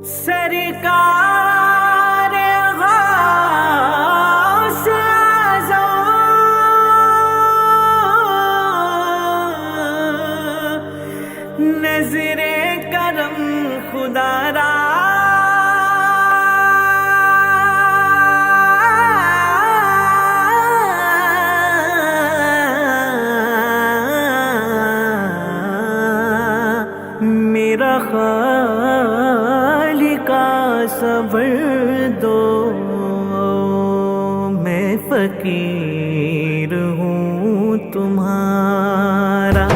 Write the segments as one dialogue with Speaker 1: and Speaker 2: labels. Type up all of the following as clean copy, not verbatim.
Speaker 1: سرکار غوث اعظم نظر کرم خدا را میرا خالقہ صبر دو، میں فقیر ہوں تمہارا۔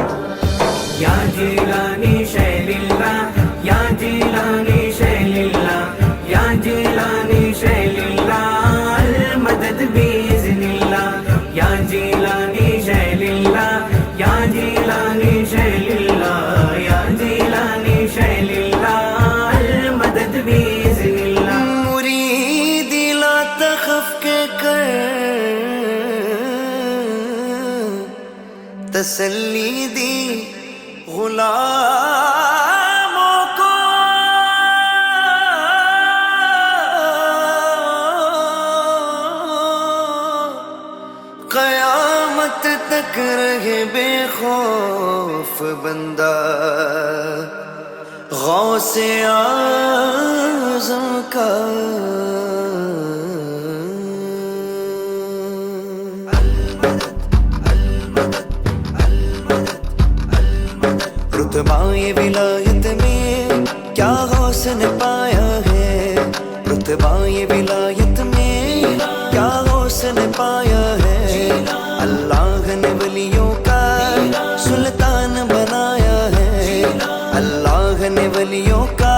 Speaker 1: یا جیلانی شیل اللہ، یا جیلانی شیل اللہ، یا جیلانی شیل اللہ، المدد باذن اللہ۔ یا جیلانی شیل اللہ، یا جیلانی شیل اللہ، یا جیلانی شیل اللہ، المدد باذن اللہ۔ مرید لا تخف کے کر تسلی دی غلاموں کو، قیامت تک رہے بے خوف بندہ غوث اعظم کا۔ رتبہ ولایت میں کیا غوث نے پایا ہے، رتبہ ولایت میں کیا غوث نے پایا ہے۔ اللہ نے ولیوں کا سلطان بنایا ہے، اللہ نے ولیوں کا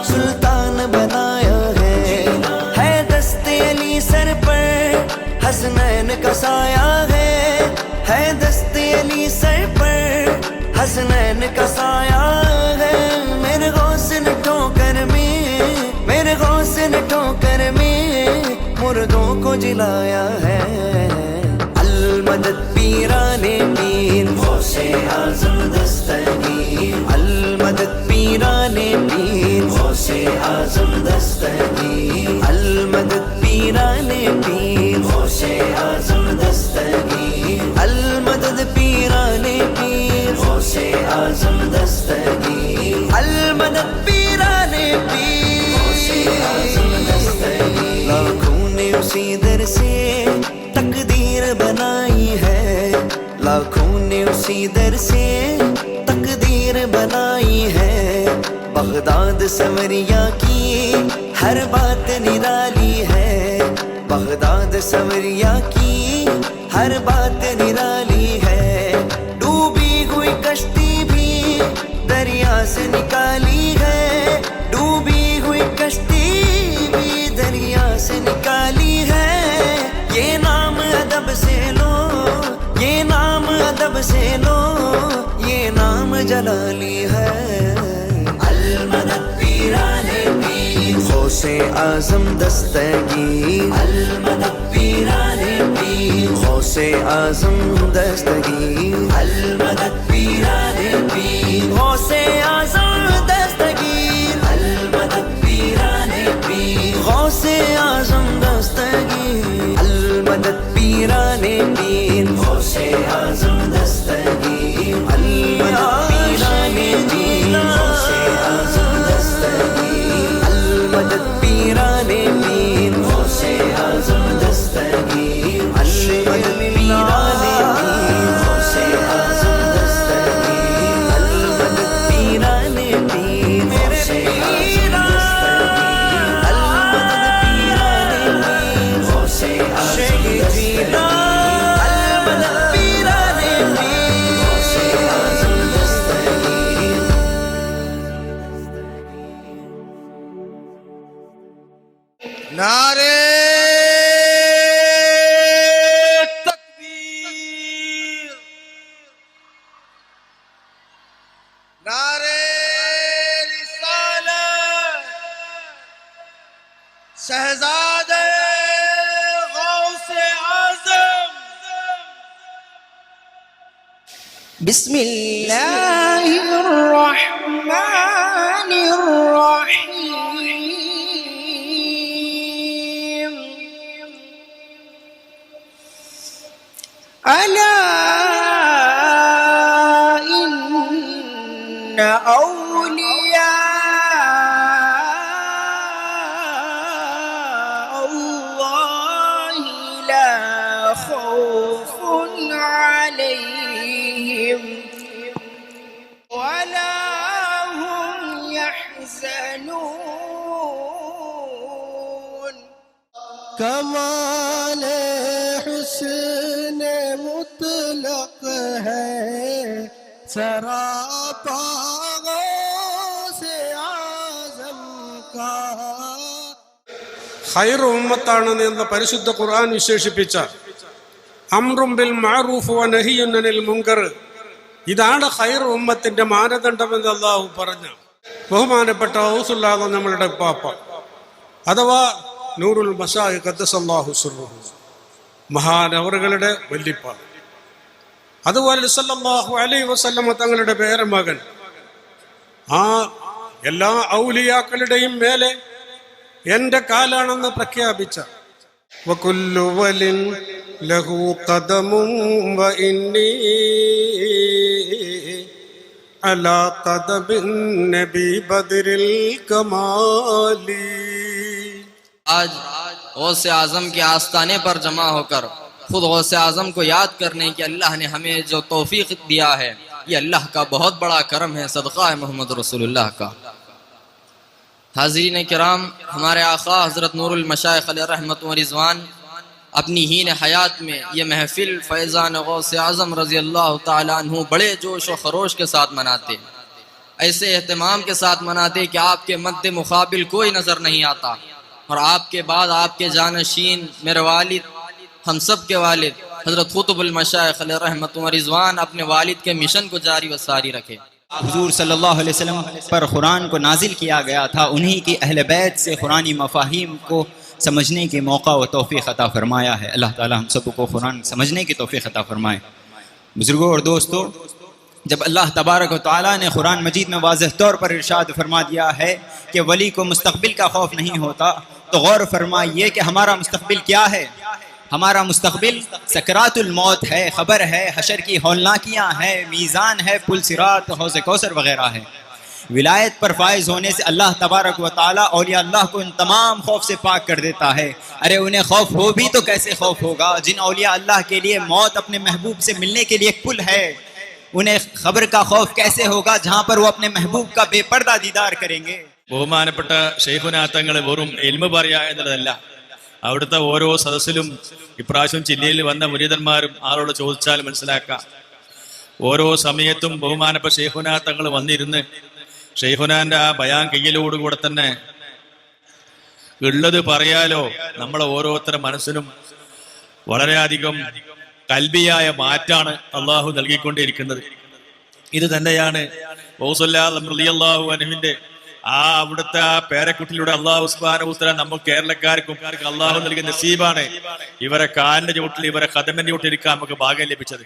Speaker 1: سلطان بنایا ہے۔ دست علی سر پر حسنین کا سایہ ہے دست علی سر پر حسنین کا سایہ ہے۔ میرے غوث نے ٹھوکر میں، میرے غوث نے ٹھوکر میں مردوں کو جلایا ہے۔ المدد پیران پیر غوث اعظم دستگیر، المدد پیران پیر غوث اعظم دستگیر، المدد پیران پیر غوث اعظم دستگیر، المدد پیران پیر غوث اعظم دستگیر، المدد پیران پیر غوث اعظم دستگیر۔ لاکھوں نے اسی در سے تقدیر بنائی ہے، لاکھوں نے اسی در سے تقدیر بنائی ہے۔ بغداد سمریا کی ہر بات نرالی ہے، بغداد سمریا کی ہر بات نرالی ہے۔ ڈوبی ہوئی کشتی بھی دریا سے نکالی ہے، ڈوبی ہوئی کشتی بھی دریا سے نکالی ہے۔ یہ نام ادب سے لو، یہ نام ادب سے لو، یہ نام جلالی ہے۔ المدد پیران پیر غوث اعظم دستگیر، المدد پیران پیر غوث اعظم دستگیر، المدد پیران پیر غوث اعظم دستگیر، المدد پیران پیر غوث اعظم دستگیر، المدد پیران پیر غوث اعظم دستگیر، المدد پیران پیر غوث اعظم دستگیر، المدد پیران پیر غوث اعظم دستگیر، المدد پیران پیر غوث اعظم دستگیر، المدد پیران پیر غوث اعظم دستگیر، المدد پیران پیر غوث اعظم دستگیر، المدد پیران پیر غوث اعظم دستگیر۔
Speaker 2: نعرے تکبیر، نعرے رسالت، شہزادے غوث اعظم۔
Speaker 3: بسم اللہ الرحمن الرحیم۔ يحزنون
Speaker 4: کمال حسن مطلق ہے سراپا غوث اعظم کا.
Speaker 5: ഖൈർ ഉമ്മത്താണെന്ന് എന്ന പരിശുദ്ധ ഖുർആൻ വിശേഷിപ്പിച്ച അംറും ബിൽ മഅറൂഫ് വ നഹിയുൻ അനിൽ മുൻകർ, ഇതാണ് ഖൈർ ഉമ്മത്തിന്റെ മാനദണ്ഡമെന്ന് അല്ലാഹു പറഞ്ഞു. ബഹുമാനപ്പെട്ട ഔസുല്ലാഹ് നമ്മളുടെ പാപ്പ അഥവാ നൂറുൽ മശായിഖ് ഖദ്ദസല്ലാഹു സിർറഹു മഹാനവറുകളുടെ വല്ലിപ്പ, അതുപോലെ സല്ലല്ലാഹു അലൈഹി വസല്ലമ തങ്ങളുടെ പേരമകൻ, ആ എല്ലാ ഔലിയാക്കളുടെയും മേലെ എന്റെ കാലാണെന്ന് പ്രഖ്യാപിച്ച വകുല്ലു വലിൻ ലഹു ഖദമും വ ഇന്നി അലാ ഖദബിൻ നബി ബദരിൽ കമാലി.
Speaker 6: آج غوث اعظم کے آستانے پر جمع ہو کر خود غوث اعظم کو یاد کرنے کی اللہ نے ہمیں جو توفیق دیا ہے، یہ اللہ کا بہت بڑا کرم ہے، صدقہ ہے محمد رسول اللہ کا. حاضرین کرام، ہمارے آقا حضرت نور المشائخ علیہ رحمت و رضوان اپنی ہین حیات میں یہ محفل فیضان غوث اعظم رضی اللہ تعالیٰ عنہ بڑے جوش و خروش کے ساتھ مناتے، ایسے اہتمام کے ساتھ مناتے کہ آپ کے مد مقابل کوئی نظر نہیں آتا. اور آپ کے بعد آپ کے جانشین میرے والد، ہم سب کے والد حضرت قطب المشائخ علیہ رحمت و رضوان اپنے والد کے مشن کو جاری و ساری رکھے.
Speaker 7: حضور صلی اللہ علیہ وسلم پر قرآن کو نازل کیا گیا تھا، انہی کی اہل بیت سے قرآنی مفاہیم کو سمجھنے کے موقع و توفیق عطا فرمایا ہے. اللہ تعالی ہم سب کو قرآن سمجھنے کی توفیق عطا فرمائے. بزرگوں اور دوستو، جب اللہ تبارک و تعالیٰ نے قرآن مجید میں واضح طور پر ارشاد فرما دیا ہے کہ ولی کو مستقبل کا خوف نہیں ہوتا، تو غور فرمائیے کہ ہمارا مستقبل کیا ہے. ہمارا مستقبل سکرات الموت ہے، خبر ہے، حشر کی ہولناکیاں ہے، میزان ہے، پل صراط، حوض کوثر وغیرہ ہے. ولایت پر فائز ہونے سے اللہ تبارک و تعالیٰ اولیاء اللہ کو ان تمام خوف سے پاک کر دیتا ہے. ارے انہیں خوف ہو بھی تو کیسے خوف ہوگا جن اولیاء اللہ کے لیے موت اپنے محبوب سے ملنے کے لیے ایک پل ہے. انہیں خبر کا خوف کیسے ہوگا جہاں پر وہ اپنے محبوب کا بے پردہ دیدار کریں گے.
Speaker 8: ബഹുമാനപ്പെട്ട ശൈഖുനാ തങ്ങൾ വെറും ഇൽമ പറയുക എന്നുള്ളതല്ല, അവിടുത്തെ ഓരോ സദസ്സിലും ഇപ്രാവശ്യം ജില്ലയിൽ വന്ന മുരീദന്മാരും ആരോട് ചോദിച്ചാൽ മനസ്സിലാക്കാം. ഓരോ സമയത്തും ബഹുമാനപ്പെട്ട ശൈഖുനാ തങ്ങൾ വന്നിരുന്ന് ശൈഖുനാന്റെ ആ ബയാൻ കയ്യിലോടുകൂടെ തന്നെ ഉള്ളത് പറയാലോ നമ്മളെ ഓരോരുത്തരുടെ മനസ്സിനും വളരെയധികം കൽബിയായ മാറ്റാണ് അള്ളാഹു നൽകിക്കൊണ്ടിരിക്കുന്നത്. ഇത് തന്നെയാണ് റളിയല്ലാഹു അൻഹുവിന്റെ ആ അവിടുത്തെ ആ പേരക്കുട്ടിലൂടെ അള്ളാഹു സുബ്ഹാനഹു വ തആല നമ്മൾ കേരളക്കാർക്കും അള്ളാഹു നൽകിയ നസീബാണ് ഇവരെ കാലിന്റെ ചുവട്ടിൽ ഇവരെ ഖദമിന്റെ ചുവട്ടിൽ ഇരിക്കാൻ നമുക്ക് ഭാഗ്യം ലഭിച്ചത്.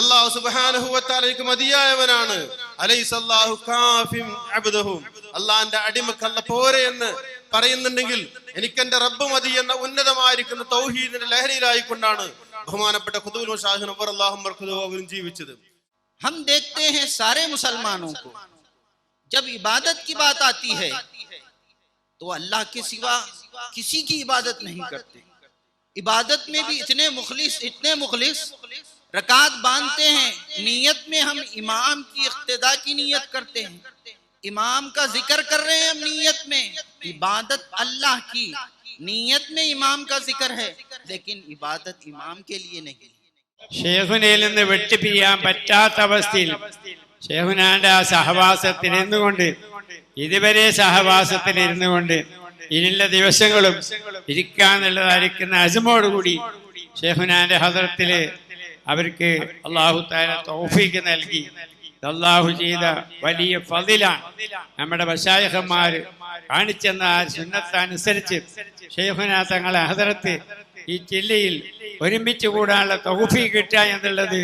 Speaker 2: അല്ലാഹു സുബ്ഹാനഹു വ തആലയ്ക്ക് മതിയായവനാണ്. അലൈസല്ലാഹു കാഫിൻ അബ്ദഹു. അല്ലാഹുവിന്റെ അടിമക്ക് അല്ലാഹ് പോരെ എന്ന് പറയുന്നുണ്ടെങ്കിൽ എനിക്ക് എന്റെ റബ്ബ് മതി എന്ന ഉന്നതമായിരിക്കുന്ന തൗഹീദിന്റെ ലഹരിയിലായിക്കൊണ്ടാണ് ബഹുമാനപ്പെട്ട ഖുതുബുൽ മശായിഖ് നവ്വറല്ലാഹു മർഖദഹു അവരും ജീവിച്ചത്.
Speaker 3: ہم دیکھتے ہیں سارے مسلمانوں کو جب عبادت کی بات آتی ہے تو اللہ کے سوا کسی کی عبادت نہیں کرتے. عبادت میں بھی اتنے مخلص رکعت باندھتے ہیں، نیت میں ہم امام کی اقتداء کی نیت کرتے ہیں، امام کا ذکر کر رہے ہیں ہم نیت میں. عبادت اللہ کی، نیت میں امام کا ذکر ہے لیکن عبادت امام کے لیے نہیں.
Speaker 9: ഷേഖുനയിൽ നിന്ന് വെട്ടിപ്പിരിയാൻ പറ്റാത്ത അവസ്ഥയിൽ ഷേഖുനാന്റെ ആ സഹവാസത്തിലിരുന്നു കൊണ്ട്, ഇതുവരെ സഹവാസത്തിലിരുന്നു കൊണ്ട് ഇനിയുള്ള ദിവസങ്ങളും ഇരിക്കാന്നുള്ളതായിരിക്കുന്ന അസമോടുകൂടി ഷേഖുനാന്റെ ഹദറത്തില് അവർക്ക് അല്ലാഹു തആല തൗഫീഖ് നൽകി. അല്ലാഹു ചെയ്ത വലിയ ഫളിലാണ്. നമ്മുടെ മശായിഖന്മാർ കാണിച്ചെന്ന ആ സുന്നത്തനുസരിച്ച് ഷേഖുനാ തങ്ങളെ ഹദറത്ത് ഈ ജില്ലയിൽ ഒരുമിച്ച് കൂടാനുള്ള തൗഫീഖ് കിട്ടുക എന്നുള്ളത്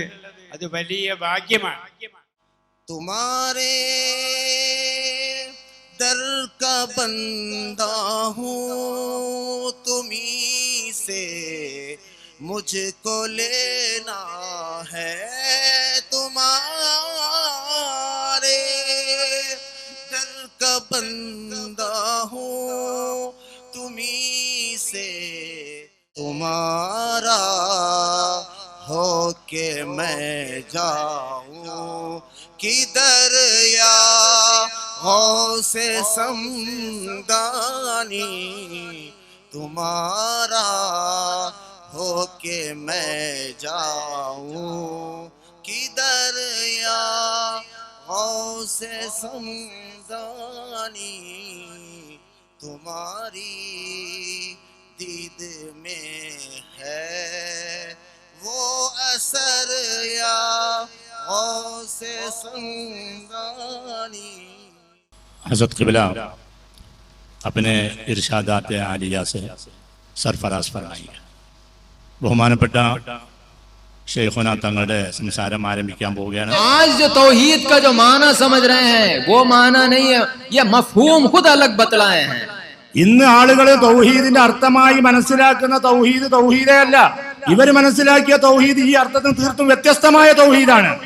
Speaker 9: അത് വലിയ ഭാഗ്യമാണ്.
Speaker 4: تمہارے در کا بندہ ہوں، تمہیں سے مجھ کو لینا ہے، تمہارے در کا بندہ ہوں، تمہیں سے تمہارا ہو کہ میں جاؤں کدھر یا غوث سمدانی، تمہارا ہو کہ میں جاؤں کدھر یا غوث سمدانی، تمہاری دید میں ہے وہ اثر یا غوث سمدانی۔
Speaker 10: حضرت قبلہ اپنے ارشادات عالیہ سے സർഫറാസ് فرمائیے۔ ബഹുമാനപ്പെട്ട شیخنا തങ്ങളുടെ സംസാരം ആരംഭിക്കാൻ പോവുകയാണ്۔
Speaker 6: آج جو توحید کا جو معنی سمجھ رہے ہیں وہ معنی نہیں ہے، یہ مفہوم خود الگ بتلائے ہیں۔
Speaker 10: ഇന്ന് ആളുകൾ തൗഹീദിന്റെ അർത്ഥമായി മനസ്സിലാക്കുന്ന തൗഹീദ് തൗഹീദേ അല്ല, ഇവര് മനസ്സിലാക്കിയ തൗഹീദ് ഈ അർത്ഥത്തിന് തീർത്തും വ്യത്യസ്തമായ തൗഹീദാണ്।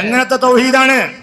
Speaker 10: എങ്ങനത്തെ തൗഹീദാണ്?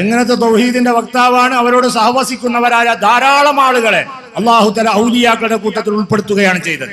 Speaker 10: എങ്ങനത്തെ തൗഹീദിന്റെ വക്താവാണ്? അവരോട് സഹവസിക്കുന്നവരായ ധാരാളം ആളുകളെ അല്ലാഹു തആല ഔലിയാക്കളുടെ കൂട്ടത്തിൽ ഉൾപ്പെടുത്തുകയാണ് ചെയ്തത്।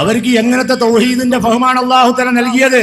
Speaker 10: അവർക്ക് എങ്ങനത്തെ തൗഹീദിന്റെ ഫഹമാണ് അല്ലാഹു തആല നൽകിയത്?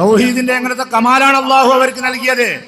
Speaker 10: തൗഹീദിന്റെ എങ്ങനത്തെ കമാലാണ് അല്ലാഹു അവർക്ക് നൽകിയത്?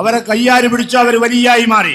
Speaker 10: അവരെ കയ്യാരി പിടിച്ചു അവർ വലിയായി മാറി।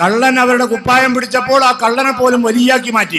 Speaker 10: കള്ളൻ അവരുടെ കുപ്പായം പിടിച്ചപ്പോൾ ആ കള്ളനെ പോലും വലിയാക്കി മാറ്റി।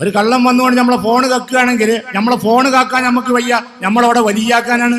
Speaker 10: ഒരു കള്ളൻ വന്നുകൊണ്ട് നമ്മളെ ഫോൺ കക്കുകയാണെങ്കിൽ നമ്മളെ ഫോൺ കാക്കാൻ നമുക്ക് വയ്യ, നമ്മളവിടെ വലിയാക്കാനാണ്।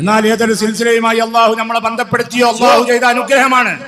Speaker 10: എന്നാൽ ഏതൊരു സിൽസിലയുമായി അല്ലാഹു നമ്മളെ ബന്ധപ്പെടുത്തിയോ അല്ലാഹു ചെയ്ത അനുഗ്രഹമാണ്।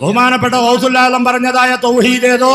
Speaker 10: ബഹുമാനപ്പെട്ട ഗൗസുൽ ആലം പറഞ്ഞതായ തൗഹീദ് ഏതോ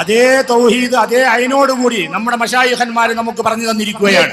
Speaker 10: അതേ തൗഹീദ് അതേ അയിനോട് കൂടി നമ്മുടെ മശായിഖന്മാർ നമുക്ക് പറഞ്ഞു തന്നിരിക്കുകയാണ്।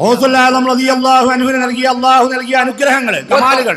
Speaker 10: ഗൗസുൽ ആലം റളിയല്ലാഹു അൻഹു നൽകിയ അല്ലാഹു നൽകിയ അനുഗ്രഹങ്ങൾ കമാലുകൾ,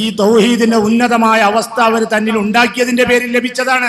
Speaker 10: ഈ തൗഹീദിന്റെ ഉന്നതമായ അവസ്ഥ അവർ തന്നിൽ ഉണ്ടാക്കിയതിന്റെ പേരിൽ ലഭിച്ചതാണ്।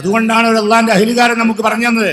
Speaker 10: അതുകൊണ്ടാണ് ഒരു അല്ലാഹുവിന്റെ അഹ്ലുകാരൻ നമുക്ക് പറഞ്ഞു തന്നത്,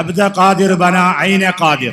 Speaker 10: അബ്ദ ഖാദിർ ബന ഐന ഖാദിർ।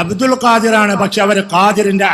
Speaker 10: അബ്ദുൽ ഖാദിറാണ്, പക്ഷെ അവർ ഖാദിറിന്റെ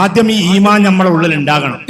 Speaker 10: ആദ്യം ഈ ഈമാൻ നമ്മുടെ ഉള്ളിൽ ഉണ്ടാകണം।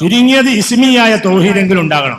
Speaker 10: ചുരുങ്ങിയത് ഇസ്മിയായ തൗഹീദെങ്കിലും ഉണ്ടാകണം।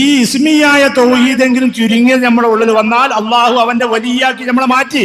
Speaker 10: ഈ ഇസ്മിയായ തൗഹീദെങ്കിലും ചുരുങ്ങിയത് നമ്മുടെ ഉള്ളിൽ വന്നാൽ അള്ളാഹു അവന്റെ വലിയാക്കി നമ്മളെ മാറ്റി।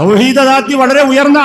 Speaker 10: തൗഹീദ് ദാത്തി വളരെ ഉയർന്ന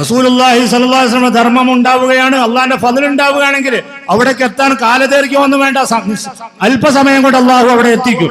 Speaker 10: റസൂലുള്ളാഹി സ്വല്ലല്ലാഹു അലൈഹി വസല്ലം ധർമ്മം ഉണ്ടാവുകയാണ്, അള്ളാഹിന്റെ ഫضൽ ഉണ്ടാവുകയാണെങ്കിൽ അവിടേക്ക് എത്താൻ കാലദൈർഘ്യമൊന്നും വേണ്ട, അല്പസമയം കൊണ്ട് അള്ളാഹു അവിടെ എത്തിക്കും।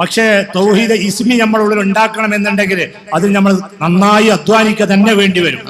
Speaker 10: പക്ഷേ തൗഹീദ് ഇസ്മി നമ്മുടെ ഉള്ളിൽ ഉണ്ടാക്കണം എന്നുണ്ടെങ്കിൽ അത് നമ്മൾ നന്നായി അധ്വാനിക്കുക തന്നെ വേണ്ടി വരും।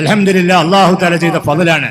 Speaker 10: അൽഹംദുലില്ലാ അള്ളാഹു തആല ചെയ്ത ഫضലാണ്।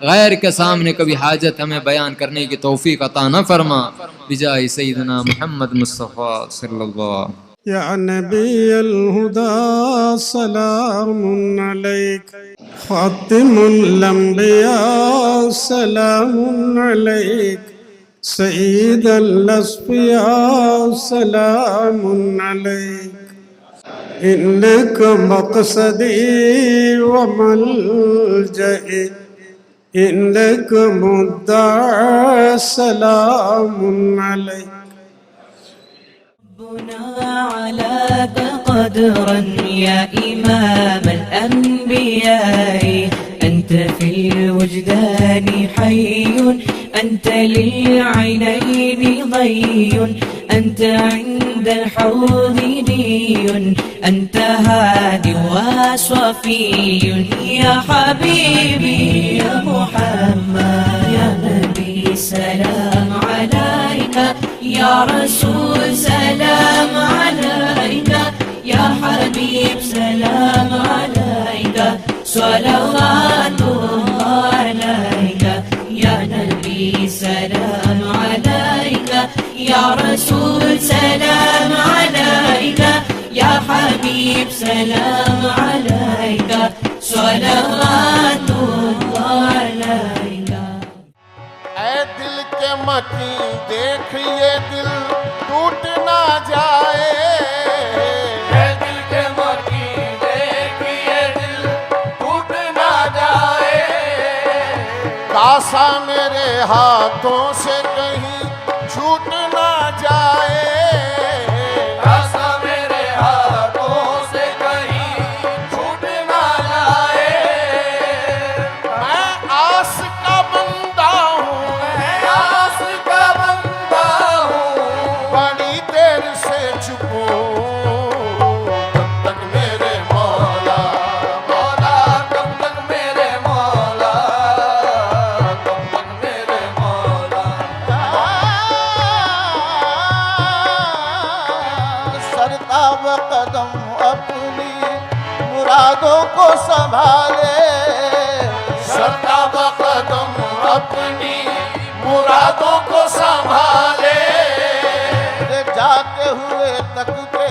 Speaker 6: غیر کے سامنے کبھی حاجت ہمیں بیان کرنے کی توفیق عطا نہ فرما، بجائے سیدنا محمد مصطفیٰ صلی اللہ علیہ وسلم۔
Speaker 5: یا نبی الہدی سلام علیک، خاتم الانبیاء سلام علیک، سید الاسفیاء سلام علیک، انک مقصدی و ملجئی، انک مدعی سلام علیک۔
Speaker 11: علاك قدرا يا إمام الأنبياء، أنت في الوجدان حي، أنت للعينين ضي، أنت عند الحوض دي، أنت هادي وصفي يا حبيبي يا محمد يا نبي سلام عليك يا رسول سلام عليك يا حبيب سلام عليك صلوات الله عليك يا نبي سلام عليك يا رسول سلام عليك يا حبيب سلام عليك صلوات الله عليك۔
Speaker 4: اے دل کے مکین دیکھ یہ دل ٹوٹ نہ جائے، اے دل کے مکین دیکھ یہ دل ٹوٹ نہ جائے، کاسا میرے ہاتھوں سے کہیں چھوٹ نہ جائے، کاسا میرے ہاتھوں سے کہیں چھوٹ نہ جائے، میں آس کا بندہ ہوں، میں آس کا بندہ ہوں، بڑی دیر سے چھپوں کب تک میرے مولا، مولا کب تک میرے مولا، کب تک میرے مولا۔ سرتاب قدم اپنی مرادوں کو سنبھالے، سرتاب قدم اپنی مرادوں کو سنبھالے، جاتے ہوئے تکتے